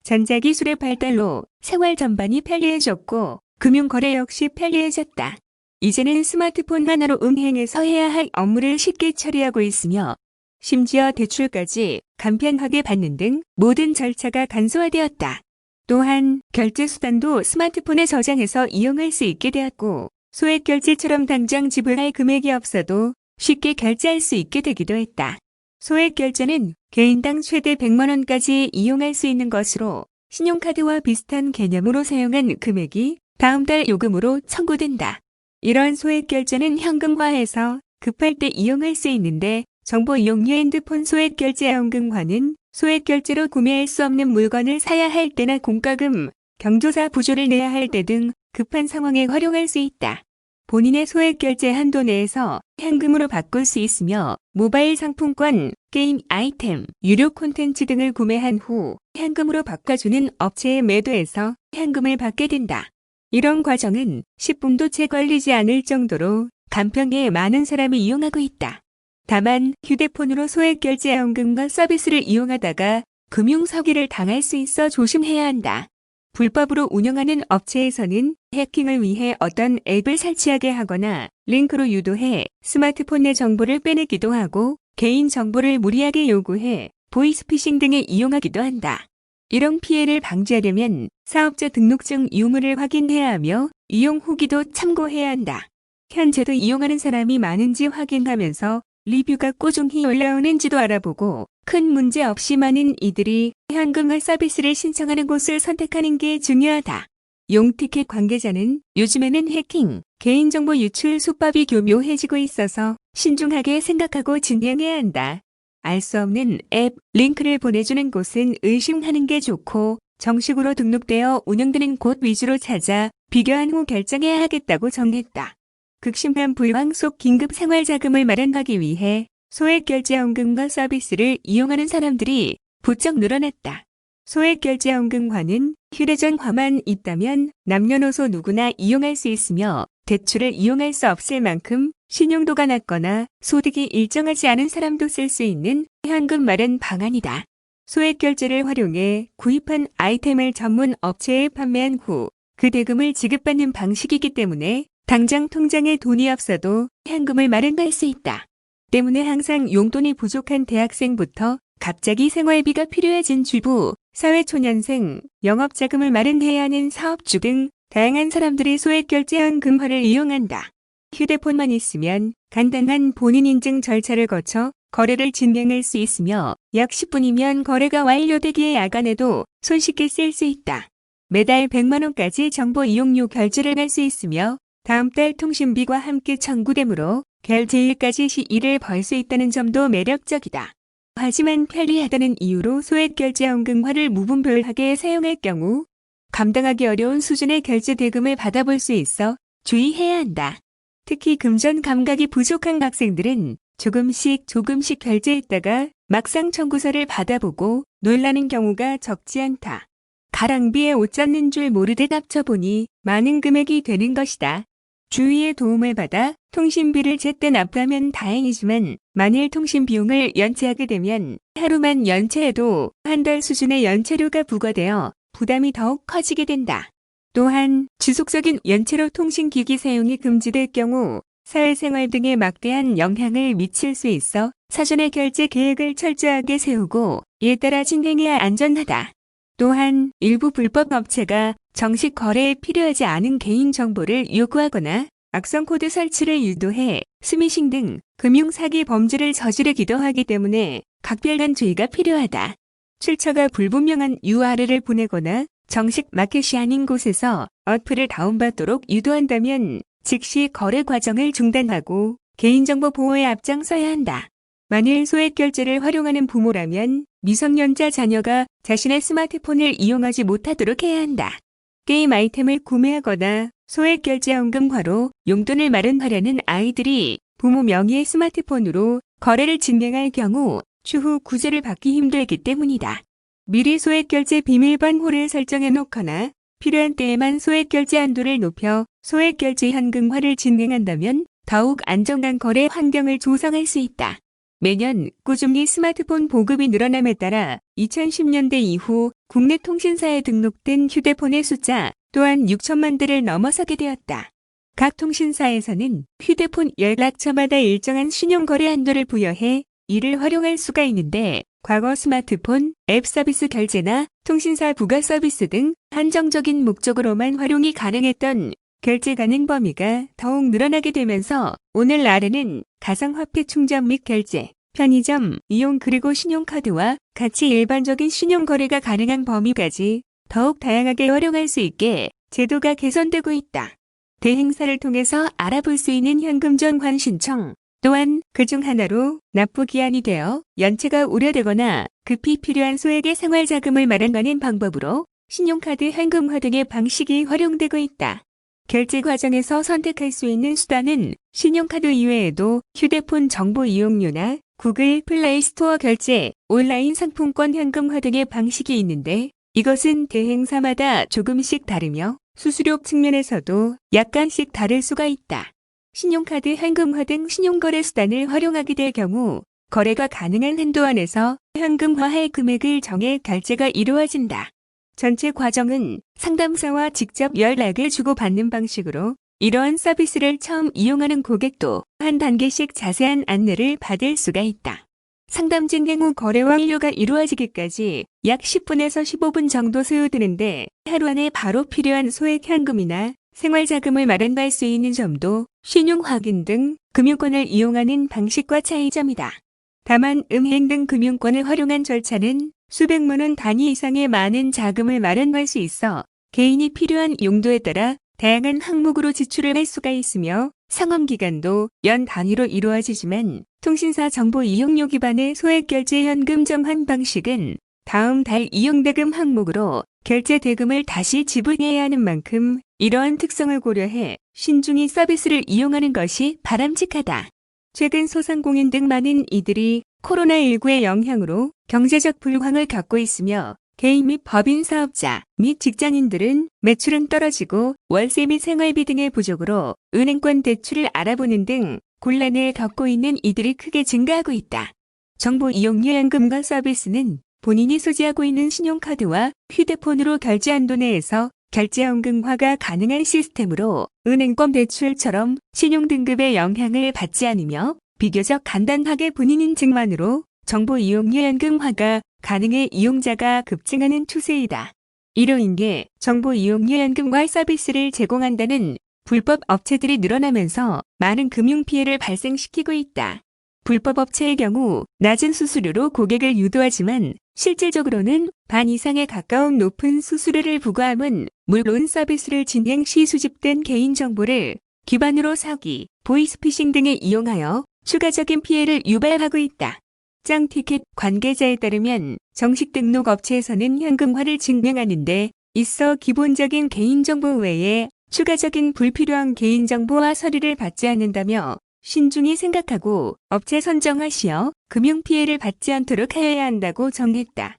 전자기술의 발달로 생활 전반이 편리해졌고 금융거래 역시 편리해졌다. 이제는 스마트폰 하나로 은행에서 해야 할 업무를 쉽게 처리하고 있으며 심지어 대출까지 간편하게 받는 등 모든 절차가 간소화되었다. 또한 결제 수단도 스마트폰에 저장해서 이용할 수 있게 되었고 소액 결제처럼 당장 지불할 금액이 없어도 쉽게 결제할 수 있게 되기도 했다. 소액 결제는 개인당 최대 100만 원까지 이용할 수 있는 것으로 신용카드와 비슷한 개념으로 사용한 금액이 다음 달 요금으로 청구된다. 이런 소액 결제는 현금화해서 급할 때 이용할 수 있는데 정보 이용료 핸드폰 소액 결제 현금화는 소액 결제로 구매할 수 없는 물건을 사야 할 때나 공과금, 경조사 부조를 내야 할 때 등 급한 상황에 활용할 수 있다. 본인의 소액 결제 한도 내에서 현금으로 바꿀 수 있으며 모바일 상품권, 게임 아이템, 유료 콘텐츠 등을 구매한 후 현금으로 바꿔주는 업체에 매도해서 현금을 받게 된다. 이런 과정은 10분도 채 걸리지 않을 정도로 간편하게 많은 사람이 이용하고 있다. 다만 휴대폰으로 소액 결제 현금과 서비스를 이용하다가 금융 사기를 당할 수 있어 조심해야 한다. 불법으로 운영하는 업체에서는 해킹을 위해 어떤 앱을 설치하게 하거나 링크로 유도해 스마트폰 내 정보를 빼내기도 하고 개인 정보를 무리하게 요구해 보이스피싱 등에 이용하기도 한다. 이런 피해를 방지하려면 사업자 등록증 유무를 확인해야 하며 이용 후기도 참고해야 한다. 현재도 이용하는 사람이 많은지 확인하면서 리뷰가 꾸준히 올라오는지도 알아보고 큰 문제 없이 많은 이들이 현금화 서비스를 신청하는 곳을 선택하는 게 중요하다. 용티켓 관계자는 요즘에는 해킹, 개인정보 유출 수법이 교묘해지고 있어서 신중하게 생각하고 진행해야 한다. 알 수 없는 앱, 링크를 보내주는 곳은 의심하는 게 좋고 정식으로 등록되어 운영되는 곳 위주로 찾아 비교한 후 결정해야 하겠다고 전했다. 극심한 불황 속 긴급 생활자금을 마련하기 위해 소액결제연금과 서비스를 이용하는 사람들이 부쩍 늘어났다. 소액결제연금과는 휴대전화만 있다면 남녀노소 누구나 이용할 수 있으며 대출을 이용할 수 없을 만큼 신용도가 낮거나 소득이 일정하지 않은 사람도 쓸 수 있는 현금 마련 방안이다. 소액결제를 활용해 구입한 아이템을 전문 업체에 판매한 후 그 대금을 지급받는 방식이기 때문에 당장 통장에 돈이 없어도 현금을 마련할 수 있다. 때문에 항상 용돈이 부족한 대학생부터 갑자기 생활비가 필요해진 주부, 사회초년생, 영업자금을 마련해야 하는 사업주 등 다양한 사람들이 소액결제연금화를 이용한다. 휴대폰만 있으면 간단한 본인 인증 절차를 거쳐 거래를 진행할 수 있으며 약 10분이면 거래가 완료되기에 야간에도 손쉽게 쓸 수 있다. 매달 100만 원까지 정보 이용료 결제를 할 수 있으며 다음 달 통신비와 함께 청구되므로 결제일까지 시일을 벌 수 있다는 점도 매력적이다. 하지만 편리하다는 이유로 소액결제연금화를 무분별하게 사용할 경우 감당하기 어려운 수준의 결제 대금을 받아볼 수 있어 주의해야 한다. 특히 금전 감각이 부족한 학생들은 조금씩 결제했다가 막상 청구서를 받아보고 놀라는 경우가 적지 않다. 가랑비에 옷 젖는 줄 모르듯 합쳐보니 많은 금액이 되는 것이다. 주위의 도움을 받아 통신비를 제때 납부하면 다행이지만 만일 통신 비용을 연체하게 되면 하루만 연체해도 한 달 수준의 연체료가 부과되어 부담이 더욱 커지게 된다. 또한 지속적인 연체로 통신기기 사용이 금지될 경우 사회생활 등에 막대한 영향을 미칠 수 있어 사전에 결제 계획을 철저하게 세우고 이에 따라 진행해야 안전하다. 또한 일부 불법 업체가 정식 거래에 필요하지 않은 개인정보를 요구하거나 악성 코드 설치를 유도해 스미싱 등 금융사기 범죄를 저지르기도 하기 때문에 각별한 주의가 필요하다. 출처가 불분명한 URL을 보내거나 정식 마켓이 아닌 곳에서 어플을 다운받도록 유도한다면 즉시 거래 과정을 중단하고 개인정보 보호에 앞장서야 한다. 만일 소액결제를 활용하는 부모라면 미성년자 자녀가 자신의 스마트폰을 이용하지 못하도록 해야 한다. 게임 아이템을 구매하거나 소액결제연금화로 용돈을 마련하려는 아이들이 부모 명의의 스마트폰으로 거래를 진행할 경우 추후 구제를 받기 힘들기 때문이다. 미리 소액결제 비밀번호를 설정해 놓거나 필요한 때에만 소액결제 한도를 높여 소액결제 현금화를 진행한다면 더욱 안정한 거래 환경을 조성할 수 있다. 매년 꾸준히 스마트폰 보급이 늘어남에 따라 2010년대 이후 국내 통신사에 등록된 휴대폰의 숫자 또한 6천만 대를 넘어서게 되었다. 각 통신사에서는 휴대폰 연락처마다 일정한 신용거래 한도를 부여해 이를 활용할 수가 있는데 과거 스마트폰, 앱 서비스 결제나 통신사 부가 서비스 등 한정적인 목적으로만 활용이 가능했던 결제 가능 범위가 더욱 늘어나게 되면서 오늘날에는 가상화폐 충전 및 결제, 편의점 이용 그리고 신용카드와 같이 일반적인 신용거래가 가능한 범위까지 더욱 다양하게 활용할 수 있게 제도가 개선되고 있다. 대행사를 통해서 알아볼 수 있는 현금 전환 신청 또한 그중 하나로 납부 기한이 되어 연체가 우려되거나 급히 필요한 소액의 생활자금을 마련하는 방법으로 신용카드 현금화 등의 방식이 활용되고 있다. 결제 과정에서 선택할 수 있는 수단은 신용카드 이외에도 휴대폰 정보 이용료나 구글 플레이 스토어 결제, 온라인 상품권 현금화 등의 방식이 있는데 이것은 대행사마다 조금씩 다르며 수수료 측면에서도 약간씩 다를 수가 있다. 신용카드 현금화 등 신용거래 수단을 활용하게 될 경우 거래가 가능한 한도 안에서 현금화할 금액을 정해 결제가 이루어진다. 전체 과정은 상담사와 직접 연락을 주고받는 방식으로 이러한 서비스를 처음 이용하는 고객도 한 단계씩 자세한 안내를 받을 수가 있다. 상담 진행 후 거래 완료가 이루어지기까지 약 10분에서 15분 정도 소요되는데 하루 안에 바로 필요한 소액 현금이나 생활자금을 마련할 수 있는 점도 신용 확인 등 금융권을 이용하는 방식과 차이점이다. 다만 은행 등 금융권을 활용한 절차는 수백만 원 단위 이상의 많은 자금을 마련할 수 있어 개인이 필요한 용도에 따라 다양한 항목으로 지출을 할 수가 있으며 상환기간도 연 단위로 이루어지지만 통신사 정보 이용료 기반의 소액결제 현금 정환 방식은 다음 달 이용대금 항목으로 결제 대금을 다시 지불해야 하는 만큼 이러한 특성을 고려해 신중히 서비스를 이용하는 것이 바람직하다. 최근 소상공인 등 많은 이들이 코로나19의 영향으로 경제적 불황을 겪고 있으며 개인 및 법인 사업자 및 직장인들은 매출은 떨어지고 월세 및 생활비 등의 부족으로 은행권 대출을 알아보는 등 곤란을 겪고 있는 이들이 크게 증가하고 있다. 정보 이용료 현금화 서비스는 본인이 소지하고 있는 신용카드와 휴대폰으로 결제 한도 내에서 결제 현금화가 가능한 시스템으로 은행권 대출처럼 신용등급의 영향을 받지 않으며 비교적 간단하게 본인 인증만으로 정보 이용료 현금화가 가능해 이용자가 급증하는 추세이다. 이로 인해 정보 이용료 현금화 서비스를 제공한다는 불법 업체들이 늘어나면서 많은 금융 피해를 발생시키고 있다. 불법 업체의 경우 낮은 수수료로 고객을 유도하지만 실질적으로는 반 이상에 가까운 높은 수수료를 부과함은 물론 서비스를 진행 시 수집된 개인정보를 기반으로 사기, 보이스피싱 등에 이용하여 추가적인 피해를 유발하고 있다. 짱티켓 관계자에 따르면 정식 등록 업체에서는 현금화를 증명하는 데 있어 기본적인 개인정보 외에 추가적인 불필요한 개인정보와 서류를 받지 않는다며 신중히 생각하고 업체 선정하시어 금융피해를 받지 않도록 하여야 한다고 정했다.